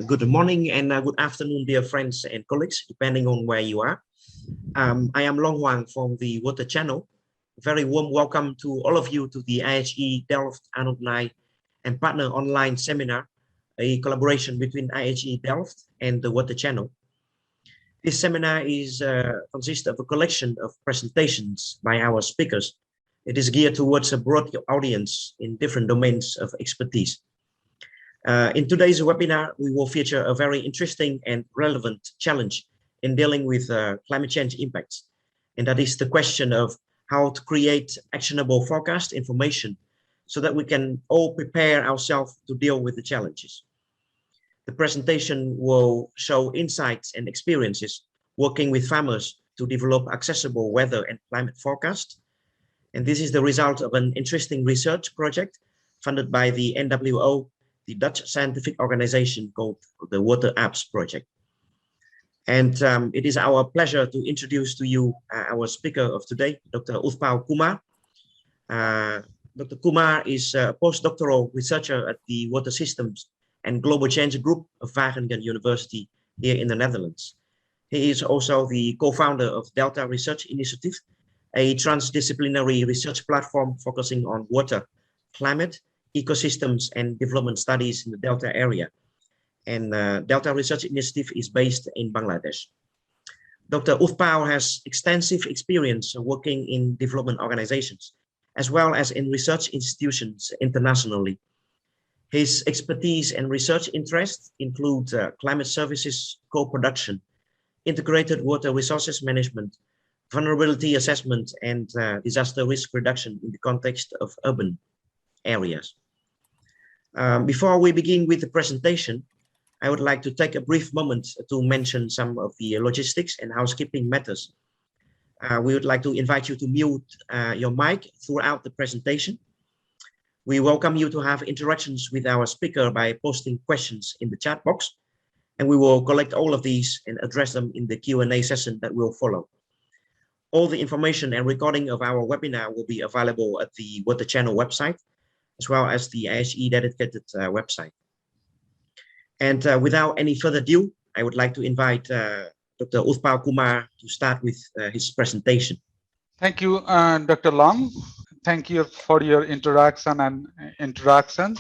Good morning and good afternoon, dear friends and colleagues, depending on where you are. I am Long Huang from the Water Channel. Very warm welcome to all of you to the IHE Delft Alumni and Partner Online Seminar, a collaboration between IHE Delft and the Water Channel. This seminar consists of a collection of presentations by our speakers. It is geared towards a broad audience in different domains of expertise. In today's webinar, we will feature a very interesting and relevant challenge in dealing with climate change impacts. And that is the question of how to create actionable forecast information so that we can all prepare ourselves to deal with the challenges. The presentation will show insights and experiences working with farmers to develop accessible weather and climate forecasts. And this is the result of an interesting research project funded by the NWO, the Dutch scientific organization called the WATERAPPS project. And it is our pleasure to introduce to you our speaker of today, Dr. Uthpal Kumar. Dr. Kumar is a postdoctoral researcher at the Water Systems and Global Change Group of Wageningen University here in the Netherlands. He is also the co-founder of Delta Research Initiative, a transdisciplinary research platform focusing on water, climate, ecosystems and development studies in the Delta area. And Delta Research Initiative is based in Bangladesh. Dr. Uthpal has extensive experience working in development organizations, as well as in research institutions internationally. His expertise and research interests include climate services co-production, integrated water resources management, vulnerability assessment, and disaster risk reduction in the context of urban areas. Before we begin with the presentation, I would like to take a brief moment to mention some of the logistics and housekeeping matters. We would like to invite you to mute your mic throughout the presentation. We welcome you to have interactions with our speaker by posting questions in the chat box, and we will collect all of these and address them in the Q&A session that will follow. All the information and recording of our webinar will be available at the Water Channel website, as well as the IHE dedicated website. And without any further ado, I would like to invite Dr. Uthpal Kumar to start with his presentation. Thank you, Dr. Long. Thank you for your introduction and introduction.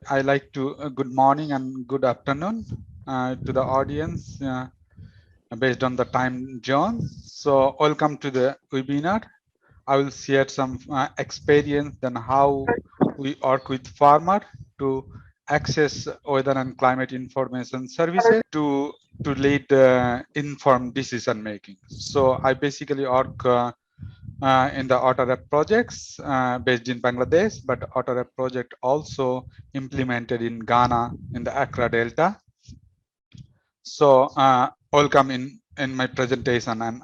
I like to good morning and good afternoon to the audience based on the time zone. So welcome to the webinar. I will share some experience on how we work with farmers to access weather and climate information services to lead informed decision making. So I basically work in the WATERAPPS projects based in Bangladesh, but WATERAPPS project also implemented in Ghana in the Accra Delta. So welcome in my presentation, and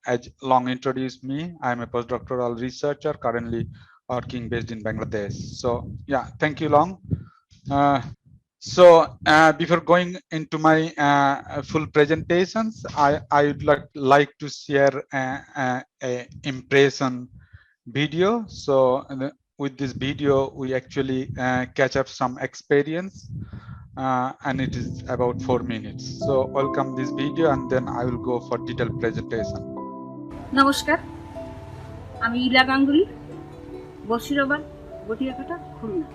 as Long introduced me, I'm a postdoctoral researcher currently working based in Bangladesh. So yeah, thank you, Long. So before going into my full presentations, I would like to share a impression video. So with this video, we actually catch up some experience. And it is about 4 minutes. So welcome this video and then I will go for detailed presentation. নমস্কার, আমি ইলা গাঙ্গুলি, বসিরাবাদ, গটিয়াকাটা, খুলনা।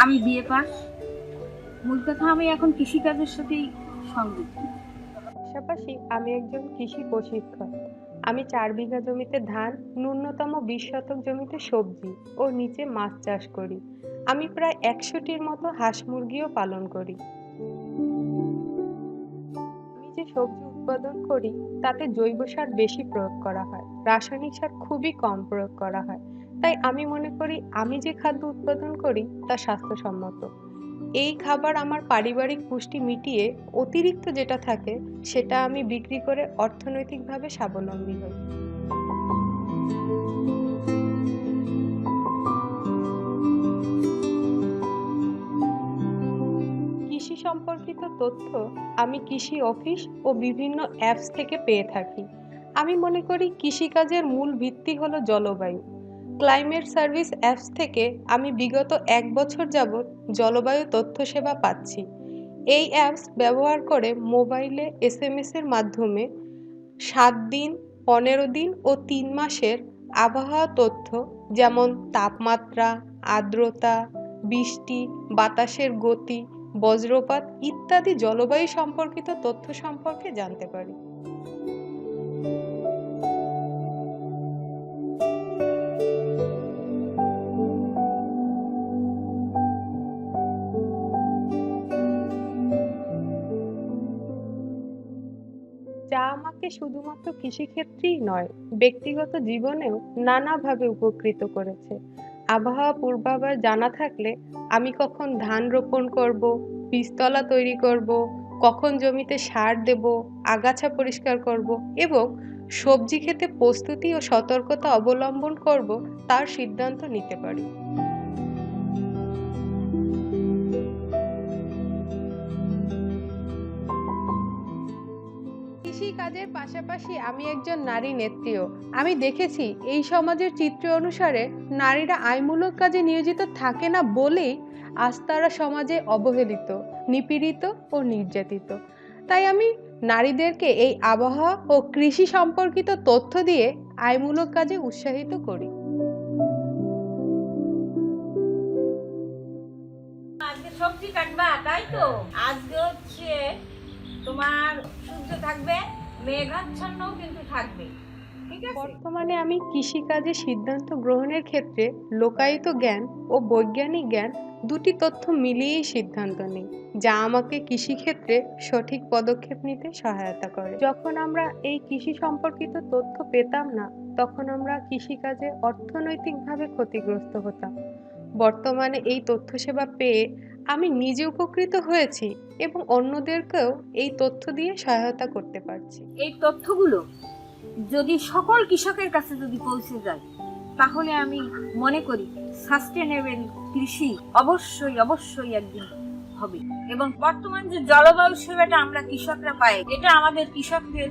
আমি BA pass. মূল কথা, আমি এখন কৃষিকাজের সাথেই সংযুক্ত। পাশাপাশি আমি একজন কৃষি প্রশিক্ষক। আমি 4 বিঘা জমিতে ধান, ন্যূনতম 20 শতক জমিতে সবজি ও নিচে মাছ চাষ করি। আমি প্রায় 100টির মতো হাঁস মুরগিও পালন করি। আমি যে সবজি উৎপাদন করি তাতে জৈব সার বেশি প্রয়োগ করা হয়, রাসায়নিক সার খুবই কম প্রয়োগ করা হয়। তাই আমি মনে করি আমি যে খাদ্য উৎপাদন করি তা স্বাস্থ্যসম্মত। এই খাবার আমার পারিবারিক পুষ্টি মিটিয়ে অতিরিক্ত যেটা থাকে সেটা আমি বিক্রি করে অর্থনৈতিকভাবে স্বাবলম্বী হই। কৃষি সম্পর্কিত তথ্য আমি কৃষি অফিস ও বিভিন্ন অ্যাপস থেকে পেয়ে থাকি। আমি মনে করি কৃষিকাজের মূল ভিত্তি হলো জলবায়ু। ক্লাইমেট সার্ভিস অ্যাপস থেকে আমি বিগত 1 বছর যাবৎ জলবায়ু তথ্য সেবা পাচ্ছি। এই অ্যাপস ব্যবহার করে মোবাইলে SMS এর মাধ্যমে 7 দিন, 15 দিন ও 3 মাসের আবহাওয়া তথ্য যেমন তাপমাত্রা, আর্দ্রতা, বৃষ্টি, বাতাসের গতি, বজ্রপাত ইত্যাদি জলবায়ু সম্পর্কিত তথ্য সম্পর্কে জানতে পারি। যা আমাকে শুধুমাত্র কৃষিক্ষেত্রেই নয়, ব্যক্তিগত জীবনেও নানাভাবে উপকৃত করেছে। আবহাওয়া পূর্বাভাস জানা থাকলে আমি কখন ধান রোপণ করব, বীজতলা তৈরি করব, কখন জমিতে সার দেব, আগাছা পরিষ্কার করব এবং সবজি খেতে প্রস্তুতি ও সতর্কতা অবলম্বন করব তার সিদ্ধান্ত নিতে পারি। কৃষিকাজের পাশাপাশি আমি একজন নারী নেত্রীও। আমি দেখেছি এই সমাজের চিত্র অনুসারে নারীরা আইমূলক কাজে নিয়োজিত থাকে না বলেই আজ তারা সমাজে অবহেলিত, নিপীড়িত ও নির্যাতিত। তাই আমি নারীদেরকে এই আবহাওয়া ও কৃষি সম্পর্কিত তথ্য দিয়ে আইমূলক কাজে উৎসাহিত করি। আজকে সবজি কাটবা, তাই তো? আজকে হচ্ছে তোমার সূর্য থাকবে, মেঘাচ্ছন্ন কিন্তু থাকবে, ঠিক আছে? বর্তমানে আমি কৃষিকাজে সিদ্ধান্ত গ্রহণের ক্ষেত্রে লোকায়িত জ্ঞান ও বৈজ্ঞানিক জ্ঞান দুটি তথ্য মিলিয়েই সিদ্ধান্ত নিই, যা আমাকে কৃষিক্ষেত্রে সঠিক পদক্ষেপ নিতে সহায়তা করে। যখন আমরা এই কৃষি সম্পর্কিত তথ্য পেতাম না, তখন আমরা কৃষিকাজে অর্থনৈতিকভাবে ক্ষতিগ্রস্ত হতাম। বর্তমানে এই তথ্য সেবা পেয়ে আমি নিজে উপকৃত হয়েছি এবং অন্যদেরকেও এই তথ্য দিয়ে সহায়তা করতে পারছি। এই তথ্যগুলো যদি সকল কৃষকের কাছে যদি পৌঁছে যায়, তাহলে আমি মনে করি সাস্টেনেবল কৃষি অবশ্যই অবশ্যই একদিন হবে। এবং বর্তমান যে জলবায়ু সেবাটা আমরা কৃষকরা পাই, এটা আমাদের কৃষকদের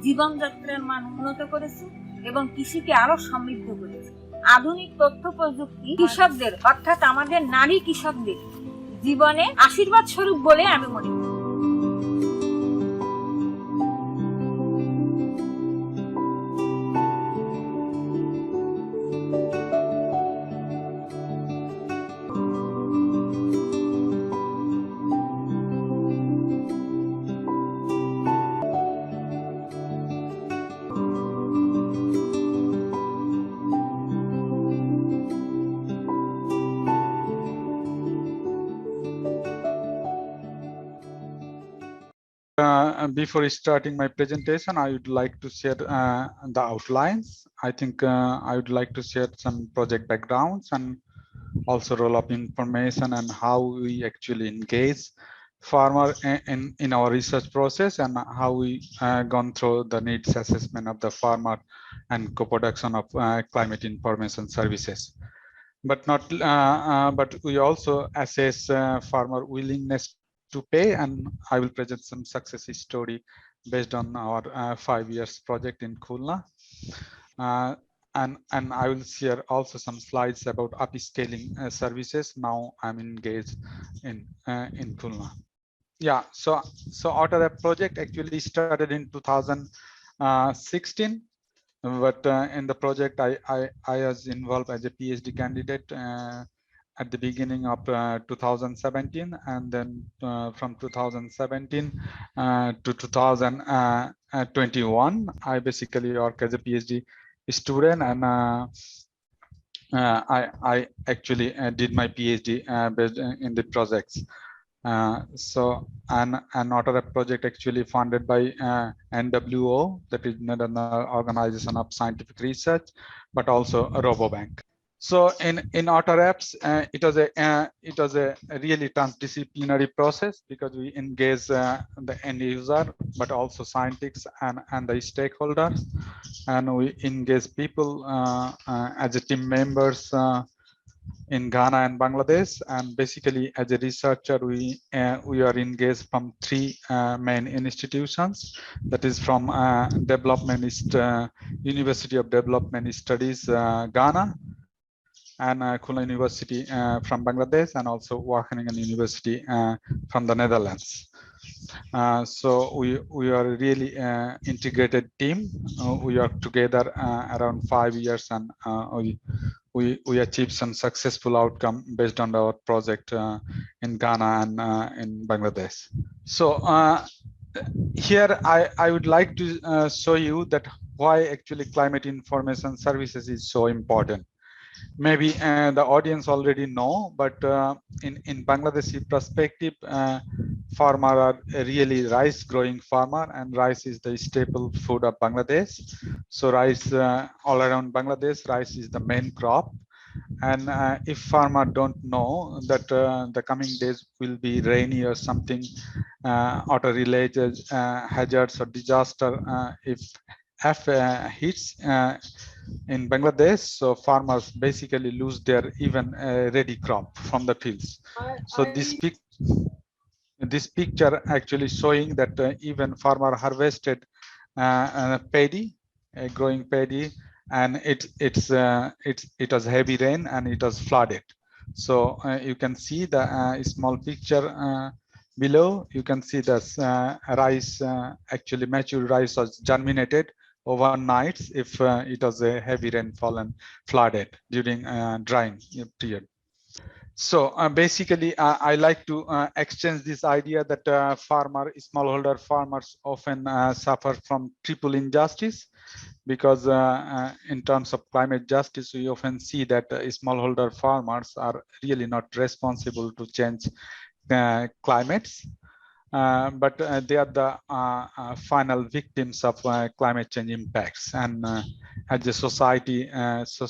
জীবনযাত্রার মান উন্নত করেছে এবং কৃষিকে আরো সমৃদ্ধ করেছে। আধুনিক তথ্য প্রযুক্তি কৃষকদের অর্থাৎ আমাদের নারী কৃষকদের জীবনে আশীর্বাদ স্বরূপ বলে আমি মনে করি। Before starting my presentation, I would like to share the outlines. I think I would like to share some project backgrounds and also roll up information and how we actually engage farmer in our research process and how we gone through the needs assessment of the farmer and co-production of climate information services. But we also assess farmer willingness to pay, and I will present some success story based on our 5 years project in Khulna. And I will share also some slides about upscaling services. Now I'm engaged in Khulna. Yeah, so WATERAPPS project actually started in 2016. But in the project, I was involved as a PhD candidate at the beginning of 2017, and then from 2017 to 2021, I basically work as a PhD student, and I actually did my PhD based in the projects. And WATERAPPS project actually funded by NWO, that is National Organization of Scientific Research, but also a Robobank. So in WATERAPPS, it was a really transdisciplinary process because we engage the end user, but also scientists and the stakeholders, and we engage people as a team members in Ghana and Bangladesh. And basically, as a researcher, we are engaged from 3 main institutions. That is from University of Development Studies, Ghana, and Khulna University from Bangladesh, and also Wageningen University from the Netherlands. So we are a really integrated team. We are together around 5 years, and we achieved some successful outcome based on our project in Ghana and in Bangladesh. So here I would like to show you that why actually climate information services is so important. Maybe the audience already know, but in Bangladeshi perspective, farmer are a really rice growing farmer, and rice is the staple food of Bangladesh. So rice all around Bangladesh, rice is the main crop. And if farmer don't know that the coming days will be rainy or something, auto related hazards or disaster, if hits in Bangladesh, so farmers basically lose their even ready crop from the fields. So this picture actually showing that even farmer harvested paddy, growing paddy, and it was heavy rain and it was flooded. So you can see the small picture below. You can see the rice, actually mature rice was germinated overnight if it was a heavy rainfall and flooded during drying period. So basically, I like to exchange this idea that smallholder farmers often suffer from triple injustice, because in terms of climate justice, we often see that smallholder farmers are really not responsible to change climates. But they are the final victims of climate change impacts. And as a society, as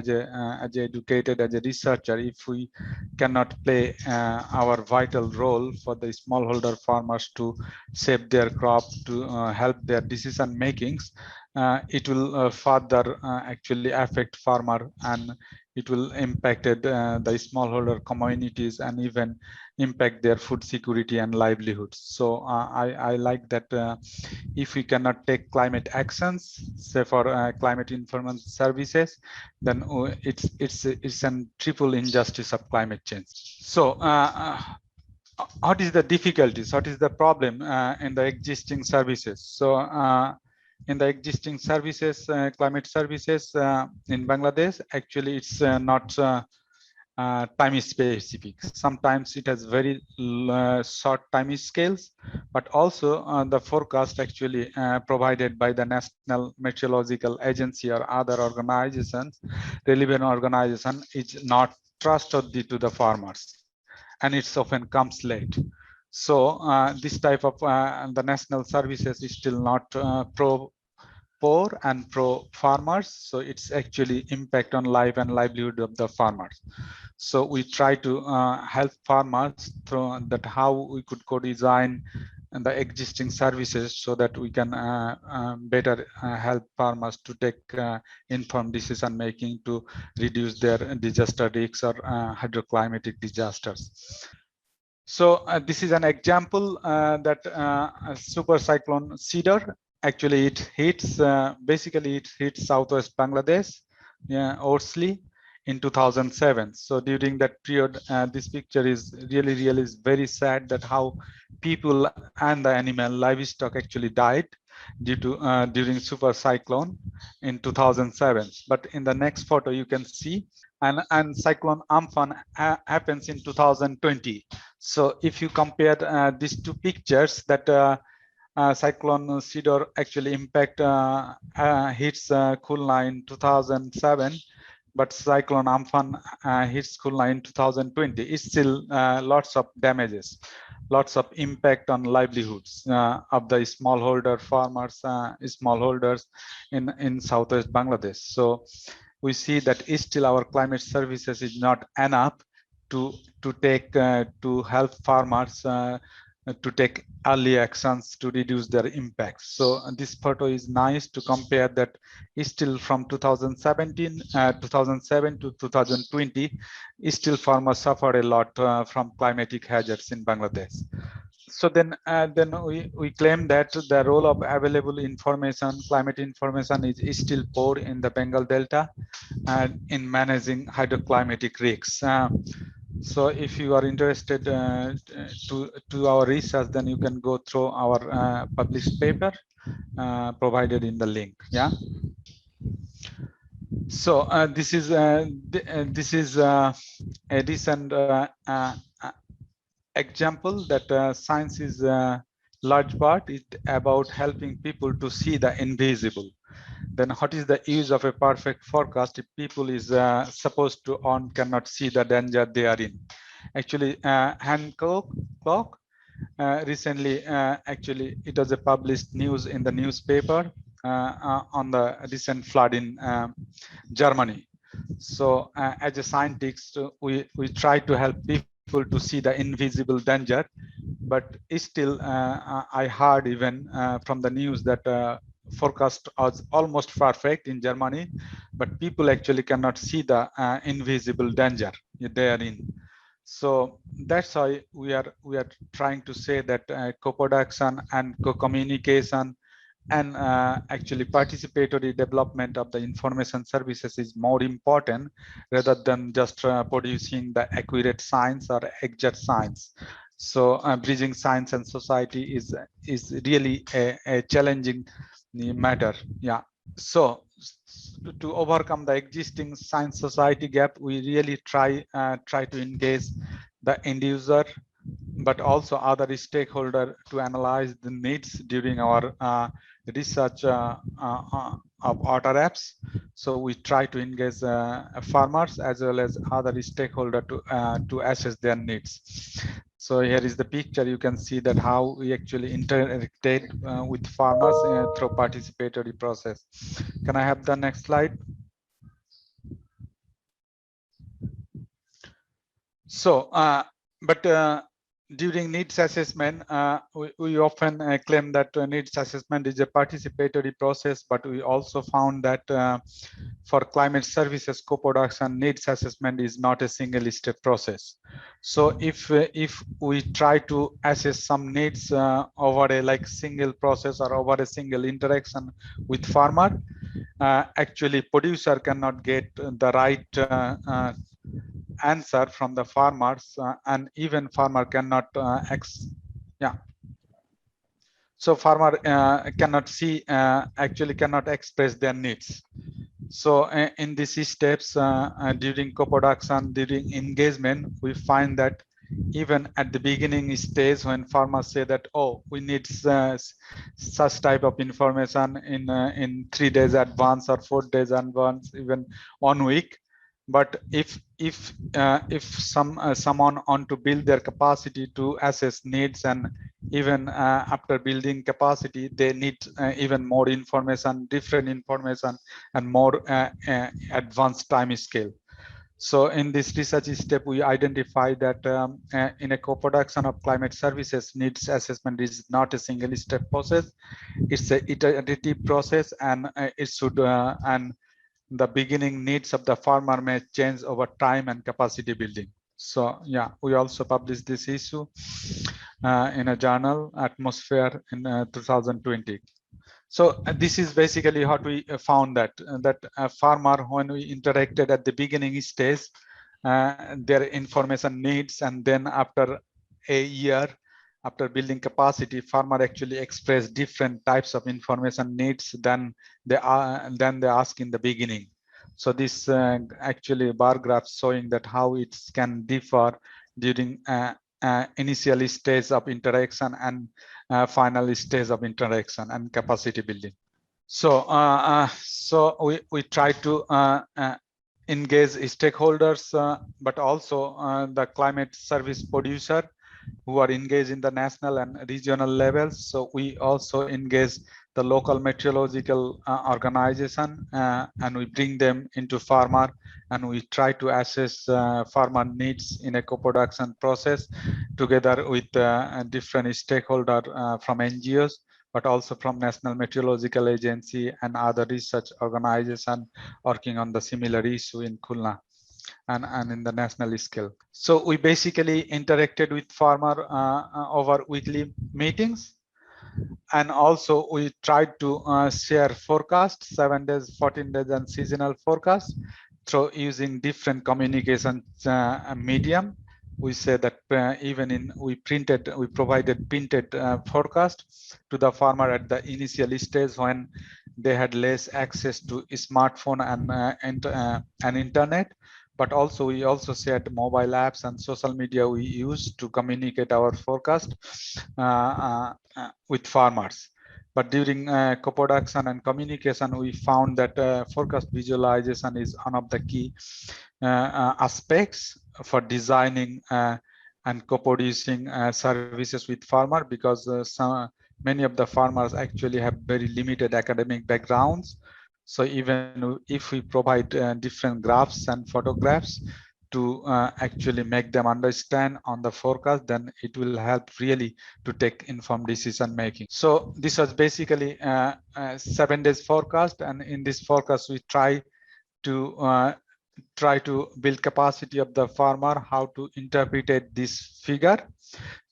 a educated, as a researcher, if we cannot play our vital role for the smallholder farmers to save their crop, to help their decision makings, it will further actually affect farmer, and it will impact the smallholder communities and even impact their food security and livelihoods. So I like that if we cannot take climate actions, say for climate information services, then it's a triple injustice of climate change. So what is the difficulties? What is the problem in the existing services? So in the existing services, climate services in Bangladesh, actually it's not time specific. Sometimes it has very short time scales, but also the forecast actually provided by the National Meteorological Agency or other organizations, relevant organization, is not trustworthy to the farmers, and it's often comes late. So this type of the national services is still not pro poor and pro farmers, so it's actually impact on life and livelihood of the farmers. So we try to help farmers through that, how we could co-design the existing services so that we can better help farmers to take informed decision making to reduce their disaster risks or hydroclimatic disasters. So this is an example that super cyclone Cedar, actually it hits basically it hits southwest Bangladesh, Orsley, in 2007. So during that period, this picture is really is very sad, that how people and the animal livestock actually died due to during super cyclone in 2007. But in the next photo you can see, and cyclone Amphan happens in 2020. So if you compare these two pictures, that cyclone Cedar actually impact hits Khulna in 2007, but cyclone Amphan hits Khulna in 2020. It's still lots of damages, lots of impact on livelihoods of the smallholder farmers, smallholders in southwest Bangladesh. So we see that still our climate services is not enough to take to help farmers to take early actions to reduce their impacts. So this photo is nice to compare that still from 2007 to 2020, still farmers suffer a lot from climatic hazards in Bangladesh. So then we claim that the role of available information, climate information, is still poor in the Bengal Delta and in managing hydroclimatic risks. So if you are interested to our research, then you can go through our published paper provided in the link. Yeah. So this is a recent example that science is large part it about helping people to see the invisible. Then what is the use of a perfect forecast if people is supposed to on cannot see the danger they are in? Actually, Hancock recently, actually, it was a published news in the newspaper on the recent flood in Germany. So as a scientist, we try to help people to see the invisible danger, but still I heard even from the news that forecast was almost perfect in Germany, but people actually cannot see the invisible danger they are in. So that's why we are trying to say that co-production and co-communication and actually participatory development of the information services is more important rather than just producing the accurate science or exact science. So bridging science and society is really a challenging matter. Yeah. So to overcome the existing science society gap, we really try to engage the end user, but also other stakeholder to analyze the needs during our research of WATERAPPs. So we try to engage farmers as well as other stakeholder to assess their needs. So here is the picture. You can see that how we actually interacted with farmers through participatory process. Can I have the next slide? So, but during needs assessment, we often claim that needs assessment is a participatory process, but we also found that for climate services co-production, needs assessment is not a single step process. So if we try to assess some needs over a like single process or over a single interaction with farmer, actually producer cannot get the right answer from the farmers, and even farmer cannot so farmer cannot see actually cannot express their needs. So in these steps during co-production, during engagement, we find that even at the beginning stage when farmers say that, oh, we need such type of information in 3 days advance or 4 days advance, even 1 week. But if someone want to build their capacity to assess needs, and even after building capacity, they need even more information, different information, and more advanced time scale. So in this research step, we identify that in a co-production of climate services, needs assessment is not a single step process. It's an iterative process, and it should and the beginning needs of the farmer may change over time and capacity building. So yeah, we also published this issue in a journal, Atmosphere, in 2020. So this is basically what we found, that a farmer, when we interacted at the beginning stage, their information needs, and then after a year, after building capacity, farmer actually express different types of information needs than they ask in the beginning. So this actually bar graph showing that how it can differ during initial stage of interaction and final stage of interaction and capacity building. So we try to engage stakeholders, but also the climate service producer who are engaged in the national and regional levels. So we also engage the local meteorological organization, and we bring them into farmer, and we try to assess farmer needs in a co-production process together with different stakeholder from NGOs, but also from National Meteorological Agency and other research organization working on the similar issue in Khulna. and in the national scale. So we basically interacted with farmer over weekly meetings, and also we tried to share forecast, 7 days, 14 days, and seasonal forecast through using different communication medium. We say that even in we provided printed forecast to the farmer at the initial stage when they had less access to smartphone and internet. But also we also shared mobile apps and social media we use to communicate our forecast with farmers. But during co-production and communication, we found that forecast visualization is one of the key aspects for designing and co-producing services with farmer, because many of the farmers actually have very limited academic backgrounds. So even if we provide different graphs and photographs to actually make them understand on the forecast, then it will help really to take informed decision making. So this was basically 7 days forecast, and in this forecast we try to build capacity of the farmer how to interpret this figure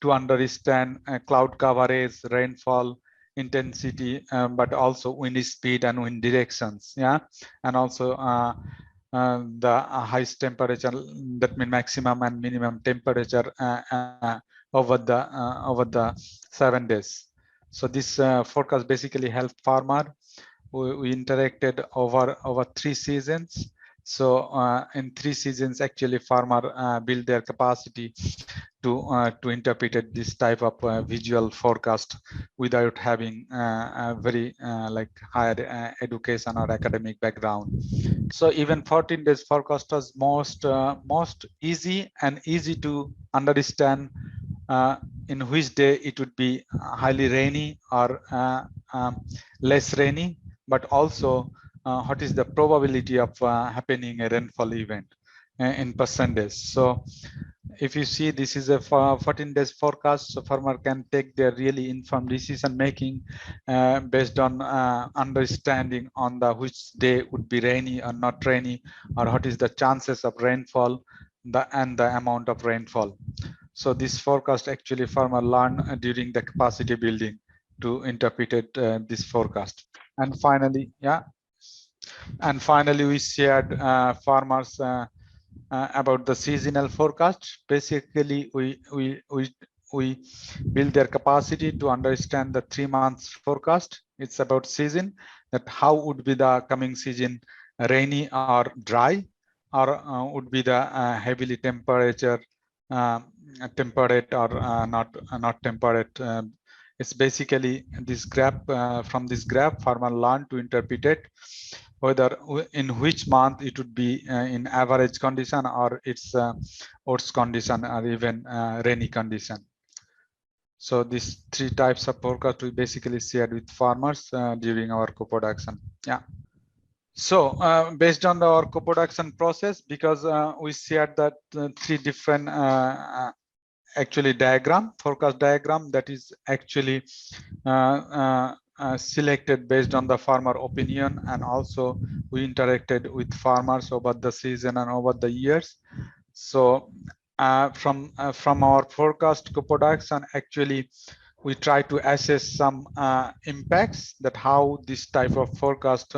to understand cloud coverage, rainfall intensity, but also wind speed and wind directions, yeah, and also the highest temperature, that means maximum and minimum temperature over the 7 days. So this forecast basically helped farmer. We interacted over 3 seasons. So in 3 seasons, actually farmer build their capacity to interpret this type of visual forecast without having a very like higher education or academic background. So even 14 days forecast was most easy and easy to understand in which day it would be highly rainy or less rainy, but also what is the probability of happening a rainfall event in percentage. So if you see, this is a 14 days forecast, so farmer can take their really informed decision making based on understanding on the which day would be rainy or not rainy, or what is the chances of rainfall and the amount of rainfall. So this forecast actually farmer learn during the capacity building to interpret this forecast. And finally, we shared farmers about the seasonal forecast. Basically, we build their capacity to understand the 3 months forecast. It's about season, that how would be the coming season, rainy or dry, or would be the heavily temperate or not temperate. It's basically this graph. From this graph, farmer learn to interpret it, whether in which month it would be in average condition, or it's worst condition, or even rainy condition. So these 3 types of forecast we basically shared with farmers during our co-production. Yeah. So based on our co-production process, because we shared that 3 different actually forecast diagram that is actually selected based on the farmer opinion, and also we interacted with farmers over the season and over the years. So from our forecast co-production, actually we try to assess some impacts, that how this type of forecast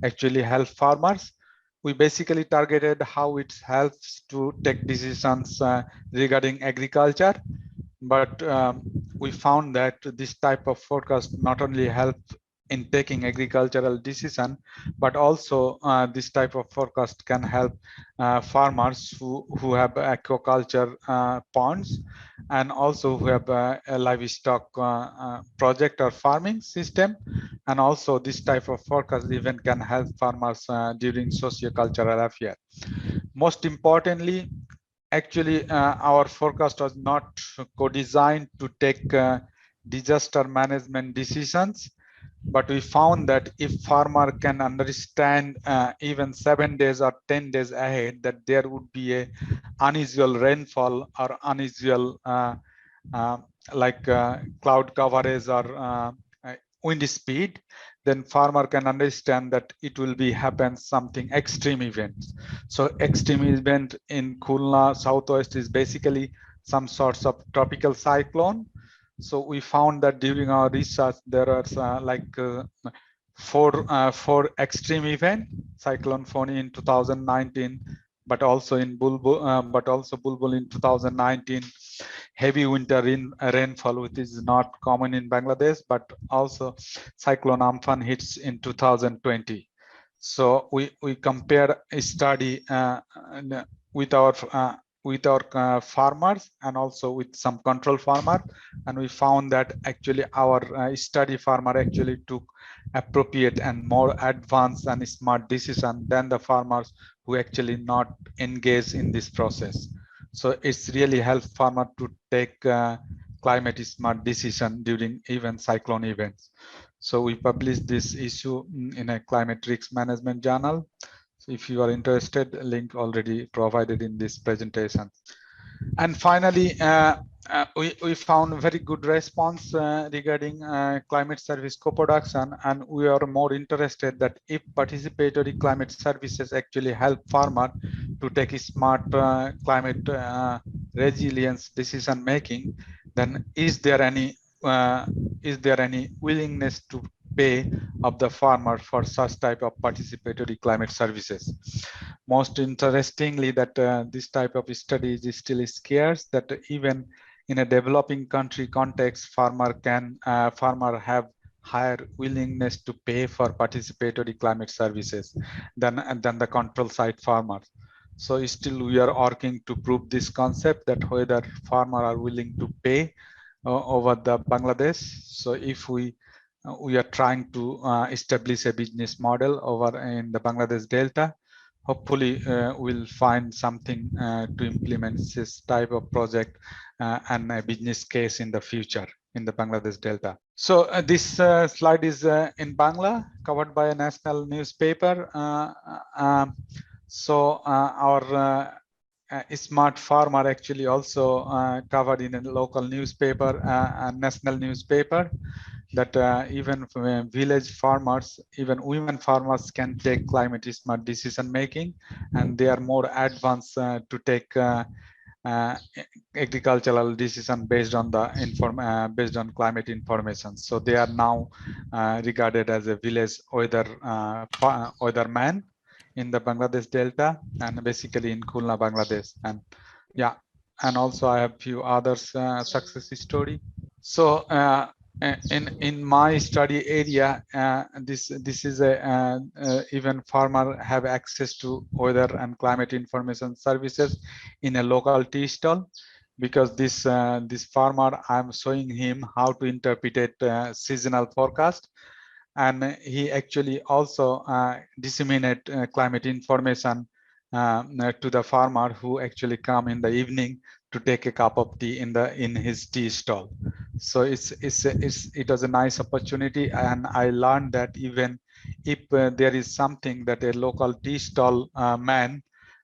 actually help farmers. We basically targeted how it helps to take decisions regarding agriculture, but we found that this type of forecast not only help in taking agricultural decision, but also this type of forecast can help farmers who have aquaculture ponds, and also who have a livestock project or farming system. And also this type of forecast even can help farmers during socio-cultural affairs. Most importantly, actually our forecast was not co-designed to take disaster management decisions, but we found that if farmer can understand even 7 days or 10 days ahead that there would be a unusual rainfall or unusual cloud coverage or wind speed, then farmer can understand that it will be happen something extreme events. So extreme event in Khulna southwest is basically some sorts of tropical cyclone. So we found that during our research there are four extreme event, cyclone Foni in 2019, but also Bulbul in 2019, heavy winter rainfall, which is not common in Bangladesh, but also cyclone Amphan hits in 2020. So we compare a study with our farmers and also with some control farmer, and we found that actually our study farmer actually took appropriate and more advanced and smart decision than the farmers who actually not engaged in this process. So it's really help farmer to take climate smart decision during even cyclone events. So we published this issue in a climate risk management journal. So if you are interested, link already provided in this presentation. And finally, we found very good response regarding climate service co-production, and we are more interested that if participatory climate services actually help farmer to take a smart climate resilience decision making, then is there any willingness to pay of the farmer for such type of participatory climate services? Most interestingly, that this type of study is still scarce, that even in a developing country context, farmer have higher willingness to pay for participatory climate services than the control side farmers. So still we are working to prove this concept that whether farmers are willing to pay over the Bangladesh. So if we are trying to establish a business model over in the Bangladesh Delta, hopefully we'll find something to implement this type of project and a business case in the future in the Bangladesh Delta. So this slide is in Bangla, covered by a national newspaper. Our smart farmer actually also covered in a local newspaper, a national newspaper, that even village farmers, even women farmers can take climate smart decision making, and they are more advanced to take agricultural decision based on the based on climate information. So they are now regarded as a village weatherman in the Bangladesh Delta, and basically in Khulna, Bangladesh. And yeah, and also I have few others success story. So in my study area, this is a even farmer have access to weather and climate information services in a local tea stall, because this farmer, I'm showing him how to interpret seasonal forecast, and he actually also disseminate climate information to the farmer who actually come in the evening to take a cup of tea in his tea stall. So it was a nice opportunity, and I learned that even if there is something that a local tea stall man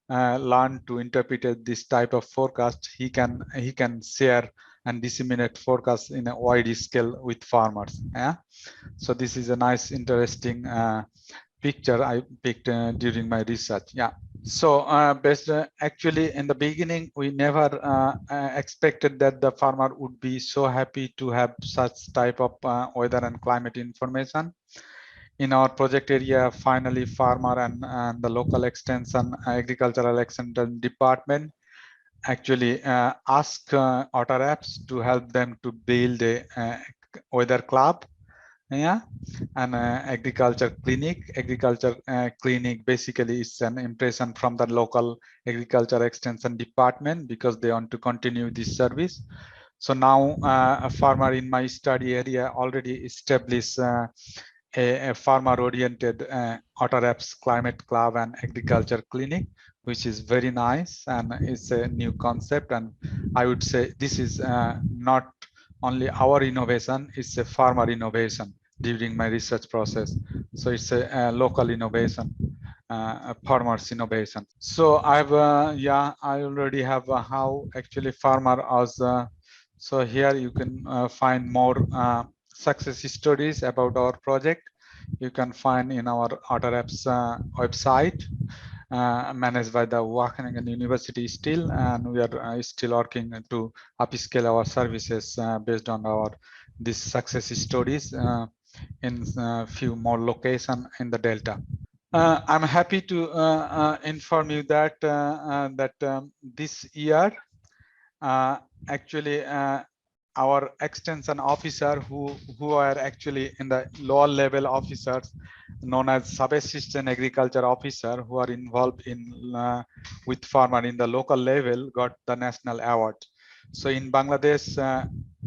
learn to interpret this type of forecast, he can share and disseminate forecasts in a wide scale with farmers. Yeah. So this is a nice, interesting picture I picked during my research. Yeah. So actually in the beginning, we never expected that the farmer would be so happy to have such type of weather and climate information. In our project area, finally farmer and the local extension, agricultural extension department actually ask WATERAPPS to help them to build a weather club. Yeah, and agriculture clinic. Clinic basically is an impression from the local agriculture extension department, because they want to continue this service. So now a farmer in my study area already established a farmer-oriented WATERAPPS climate club and agriculture clinic, which is very nice, and it's a new concept. And I would say this is not only our innovation, it's a farmer innovation during my research process. So it's a local innovation, a farmer's innovation. So I've I already have how actually farmer as so here you can find more success stories about our project, you can find in our WATERAPPS website, managed by the Wageningen University still, and we are still working to upscale our services based on these success stories in a few more locations in the Delta. I'm happy to inform you that this year, actually, our extension officer who are actually in the lower level officers known as sub-assistant agriculture officer who are involved in with farmer in the local level got the national award. So in Bangladesh,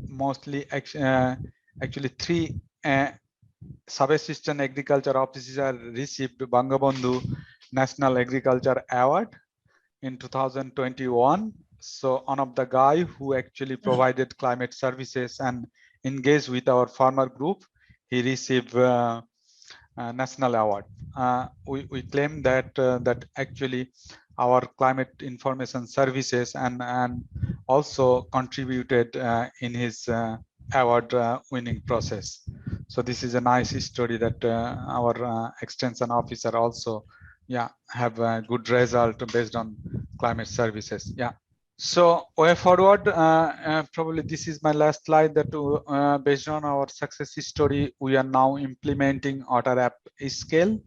mostly actually 3 sub-assistant agriculture officer received Bangabandhu National Agriculture Award in 2021. So one of the guy who actually provided climate services and engaged with our farmer group, he received national award. We claim that that actually our climate information services and also contributed in his award winning process. So this is a nice story that our extension officer also have a good result based on climate services. So way forward, probably this is my last slide that based on our success story, we are now implementing WATERAPPscale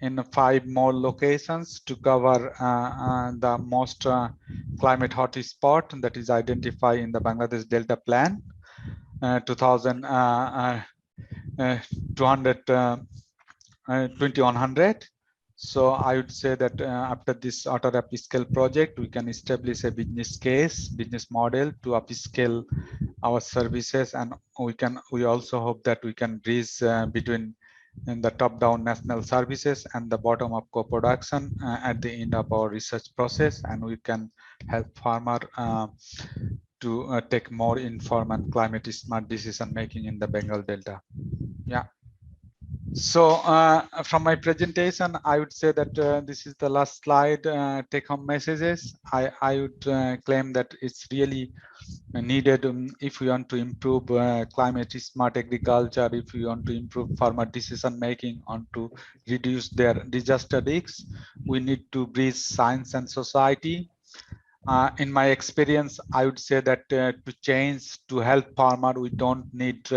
in 5 more locations to cover the most climate hotspot that is identified in the Bangladesh Delta Plan 2100. So I would say that after this WATERAPPscale project, we can establish a business case, business model to upscale our services, and we also hope that we can bridge between the top-down national services and the bottom-up co-production at the end of our research process, and we can help farmer to take more informed and climate smart decision making in the Bengal Delta. So from my presentation, I would say that this is the last slide, take home messages. I would claim that it's really needed if we want to improve climate smart agriculture, if we want to improve farmer decision making, on to reduce their disaster risks, we need to bridge science and society. In my experience, I would say that to help farmer, we don't need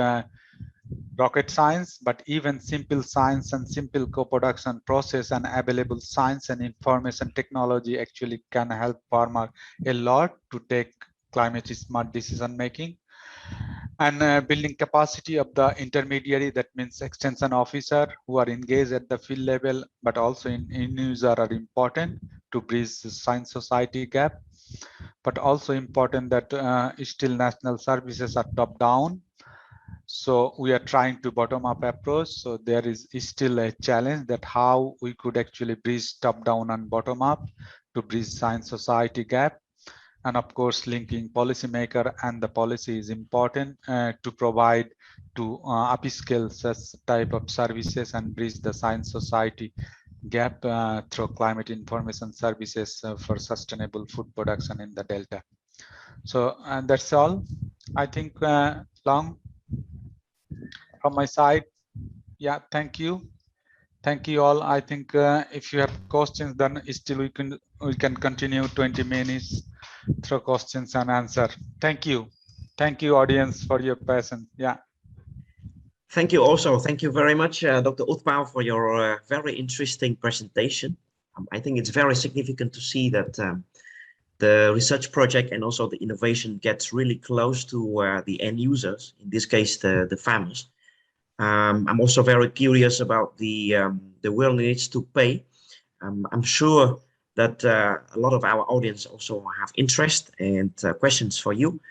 rocket science, but even simple science and simple co-production process and available science and information technology actually can help farmer a lot to take climate smart decision making. And building capacity of the intermediary, that means extension officer who are engaged at the field level, but also in user are important to bridge the science society gap. But also important that still national services are top down. So we are trying to bottom up approach. So there is still a challenge that how we could actually bridge top down and bottom up to bridge science society gap. And of course, linking policymaker and the policy is important to provide to upscale such type of services and bridge the science society gap through climate information services for sustainable food production in the Delta. So, and that's all. I think Long from my side. Yeah, thank you. Thank you all. I think if you have questions, then still we can continue 20 minutes through questions and answer. Thank you. Thank you, audience, for your patience. Yeah. Thank you also. Thank you very much, Dr. Utpal, for your very interesting presentation. I think it's very significant to see that the research project and also the innovation gets really close to the end users, in this case, the farmers. I'm also very curious about the willingness to pay. I'm sure that a lot of our audience also have interest and questions for you.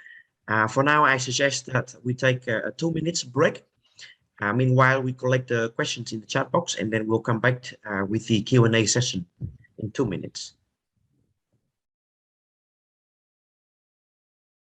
For now, I suggest that we take a 2 minutes break. Meanwhile, we collect the questions in the chat box, and then we'll come back with the Q&A session in 2 minutes.